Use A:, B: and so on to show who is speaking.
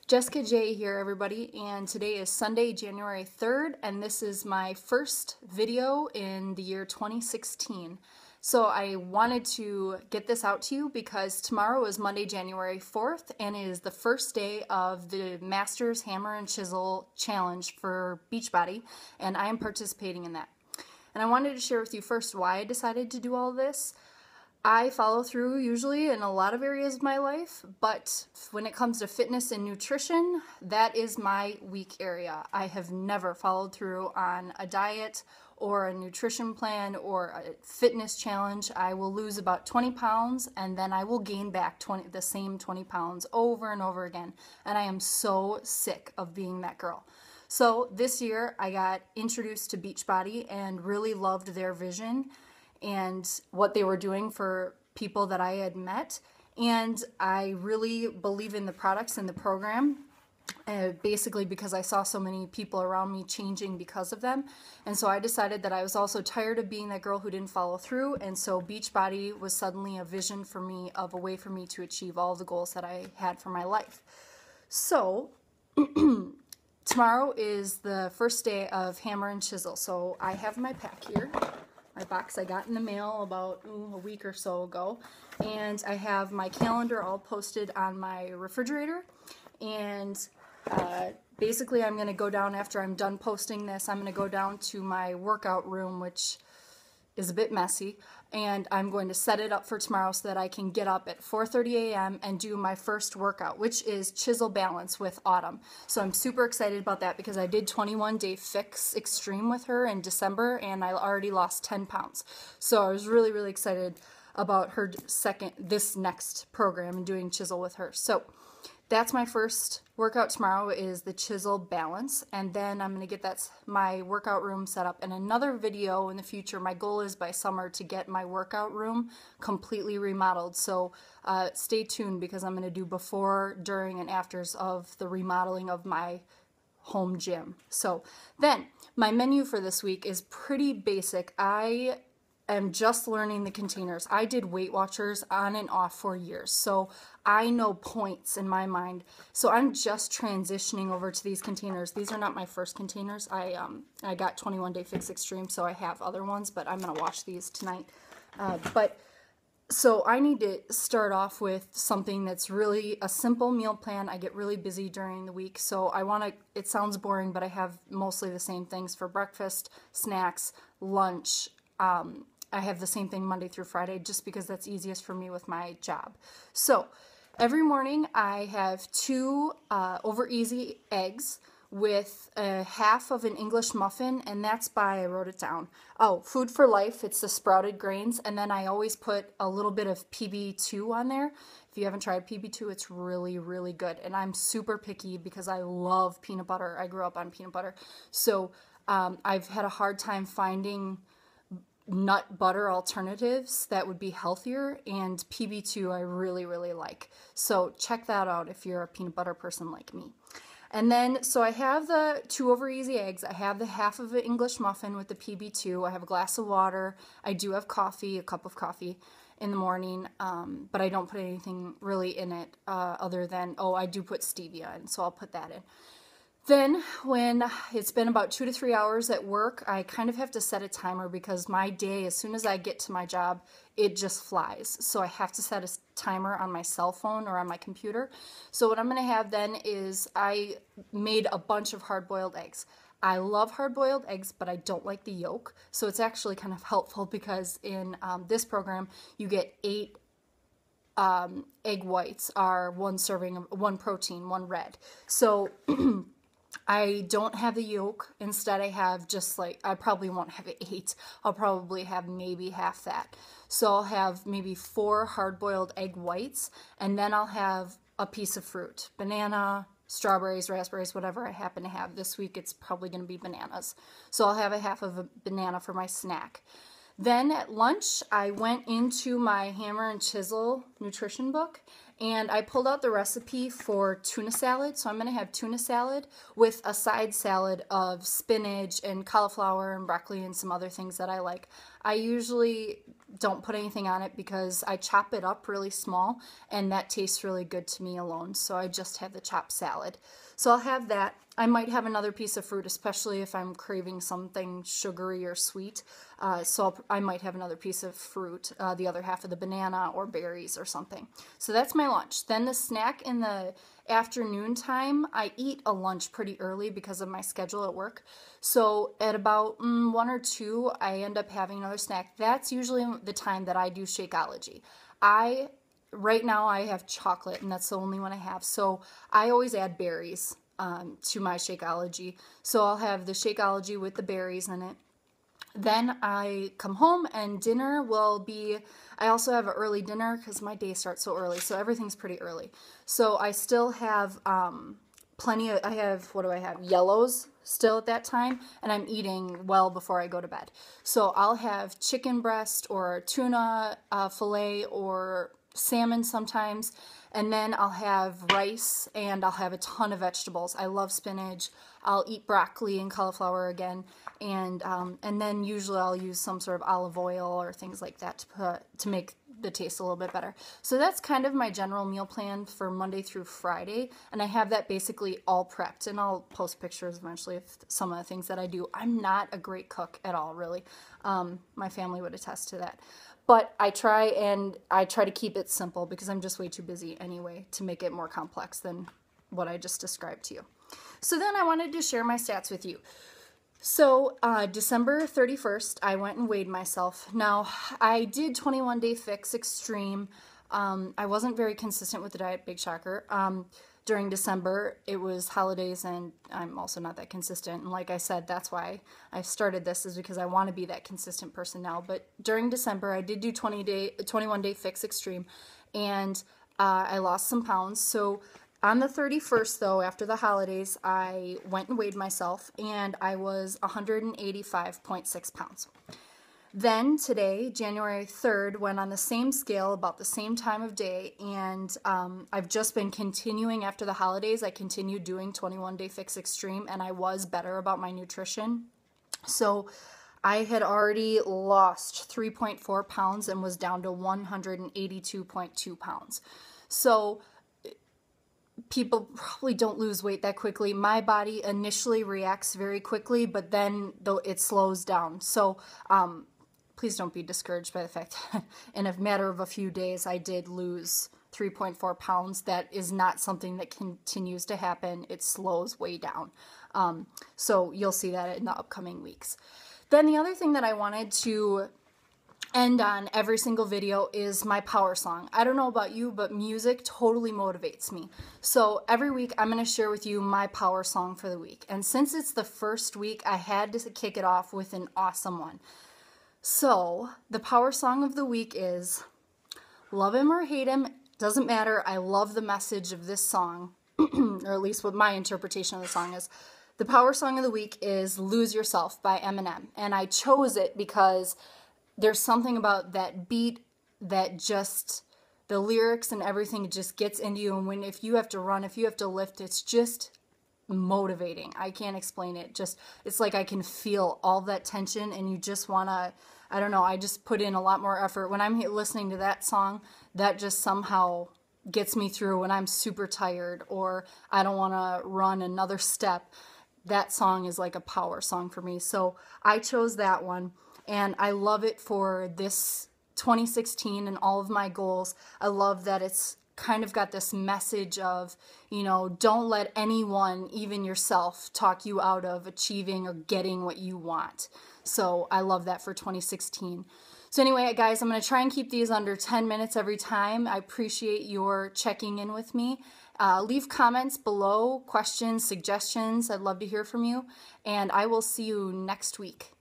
A: Jessica J here, everybody, and today is Sunday, January 3rd, and this is my first video in the year 2016. So I wanted to get this out to you because tomorrow is Monday, January 4th, and it is the first day of the Masters Hammer and Chisel Challenge for Beachbody, and I am participating in that. And I wanted to share with you first why I decided to do all this. I follow through usually in a lot of areas of my life, but when it comes to fitness and nutrition, that is my weak area. I have never followed through on a diet or a nutrition plan or a fitness challenge. I will lose about 20 pounds and then I will gain back the same 20 pounds over and over again. And I am so sick of being that girl. So this year I got introduced to Beachbody and really loved their vision and what they were doing for people that I had met. And I really believe in the products and the program, basically because I saw so many people around me changing because of them. And so I decided that I was also tired of being that girl who didn't follow through. And so Beachbody was suddenly a vision for me, of a way for me to achieve all the goals that I had for my life. So tomorrow is the first day of Hammer and Chisel. So I have my pack here. My box I got in the mail about a week or so ago, and I have my calendar all posted on my refrigerator. And basically I'm going to go down, after I'm done posting this, I'm going to go down to my workout room, which is a bit messy, and I'm going to set it up for tomorrow so that I can get up at 4:30 a.m. and do my first workout, which is Chisel Balance with Autumn. So I'm super excited about that because I did 21 Day Fix Extreme with her in December and I already lost 10 pounds. So I was really excited about her this next program and doing Chisel with her. So that's my first workout tomorrow, is the Chisel Balance, and then I'm going to get my workout room set up. In another video in the future, my goal is by summer to get my workout room completely remodeled. So stay tuned because I'm going to do before, during, and afters of the remodeling of my home gym. So then my menu for this week is pretty basic. I am just learning the containers. I did Weight Watchers on and off for years, so I know points in my mind. So I'm just transitioning over to these containers. These are not my first containers. I got 21 Day Fix Extreme, so I have other ones, but I'm going to wash these tonight. So I need to start off with something that's really a simple meal plan. I get really busy during the week, so it sounds boring, but I have mostly the same things for breakfast, snacks, lunch. I have the same thing Monday through Friday just because that's easiest for me with my job. So every morning I have 2 over easy eggs with a half of an English muffin, and that's I wrote it down. Oh, Food for Life, it's the sprouted grains, and then I always put a little bit of PB2 on there. If you haven't tried PB2, it's really good, and I'm super picky because I love peanut butter. I grew up on peanut butter. So I've had a hard time finding nut butter alternatives that would be healthier, and PB2 I really like. So check that out if you're a peanut butter person like me. And then, so I have the 2 over easy eggs, I have the half of an English muffin with the PB2, I have a glass of water, I do have coffee, a cup of coffee in the morning, but I don't put anything really in it other than, I do put stevia in, so I'll put that in. Then when it's been about 2 to 3 hours at work, I kind of have to set a timer because my day, as soon as I get to my job, it just flies. So I have to set a timer on my cell phone or on my computer. So what I'm going to have then is I made a bunch of hard-boiled eggs. I love hard-boiled eggs, but I don't like the yolk. So it's actually kind of helpful because in this program, you get 8 egg whites are 1 serving of 1 protein, 1 red. So I don't have the yolk. Instead, I have I probably won't have 8. I'll probably have maybe half that. So I'll have maybe 4 hard-boiled egg whites, and then I'll have a piece of fruit. Banana, strawberries, raspberries, whatever I happen to have. This week, it's probably going to be bananas. So I'll have a half of a banana for my snack. Then at lunch, I went into my Hammer and Chisel nutrition book, and I pulled out the recipe for tuna salad. So I'm going to have tuna salad with a side salad of spinach and cauliflower and broccoli and some other things that I like. I usually don't put anything on it because I chop it up really small, and that tastes really good to me alone. So I just have the chopped salad. So I'll have that. I might have another piece of fruit, especially if I'm craving something sugary or sweet. I might have another piece of fruit, the other half of the banana or berries or something. So that's my lunch. Then the snack in the afternoon time, I eat a lunch pretty early because of my schedule at work. So at about 1 or 2, I end up having another snack. That's usually the time that I do Shakeology. Right now I have chocolate, and that's the only one I have. So I always add berries to my Shakeology. So I'll have the Shakeology with the berries in it. Then I come home, and dinner will be, I also have an early dinner because my day starts so early. So everything's pretty early. So I still have what do I have? Yellows still at that time, and I'm eating well before I go to bed. So I'll have chicken breast or tuna fillet or salmon sometimes, and then I'll have rice, and I'll have a ton of vegetables. I love spinach. I'll eat broccoli and cauliflower again, and then usually I'll use some sort of olive oil or things like that to make the taste a little bit better. So that's kind of my general meal plan for Monday through Friday, and I have that basically all prepped, and I'll post pictures eventually of some of the things that I do. I'm not a great cook at all, really. My family would attest to that. But I try to keep it simple because I'm just way too busy anyway to make it more complex than what I just described to you. So then I wanted to share my stats with you. So December 31st, I went and weighed myself. Now, I did 21 Day Fix Extreme. I wasn't very consistent with the diet, big shocker. During December, it was holidays, and I'm also not that consistent. And like I said, that's why I started this, is because I want to be that consistent person now. But during December, I did do 21 Day Fix Extreme, and I lost some pounds. So on the 31st, though, after the holidays, I went and weighed myself, and I was 185.6 pounds. Then today, January 3rd, went on the same scale about the same time of day, and I've just been continuing after the holidays. I continued doing 21 Day Fix Extreme, and I was better about my nutrition. So I had already lost 3.4 pounds and was down to 182.2 pounds. So people probably don't lose weight that quickly. My body initially reacts very quickly, but then though it slows down. So please don't be discouraged by the fact that in a matter of a few days I did lose 3.4 pounds. That is not something that continues to happen. It slows way down. So you'll see that in the upcoming weeks. Then the other thing that I wanted to end on every single video is my power song. I don't know about you, but music totally motivates me. So every week I'm going to share with you my power song for the week. And since it's the first week, I had to kick it off with an awesome one. So the power song of the week is Love Him or Hate Him, doesn't matter. I love the message of this song, or at least what my interpretation of the song is. The power song of the week is Lose Yourself by Eminem. And I chose it because there's something about that beat that just, the lyrics and everything just gets into you. And if you have to run, if you have to lift, it's just motivating. I can't explain it. Just, it's like I can feel all that tension, and you just want to, I don't know, I just put in a lot more effort. When I'm listening to that song, that just somehow gets me through when I'm super tired or I don't want to run another step. That song is like a power song for me. So I chose that one, and I love it for this 2016 and all of my goals. I love that it's kind of got this message of, you know, don't let anyone, even yourself, talk you out of achieving or getting what you want. So I love that for 2016. So anyway, guys, I'm going to try and keep these under 10 minutes every time. I appreciate your checking in with me. Leave comments below, questions, suggestions. I'd love to hear from you, and I will see you next week.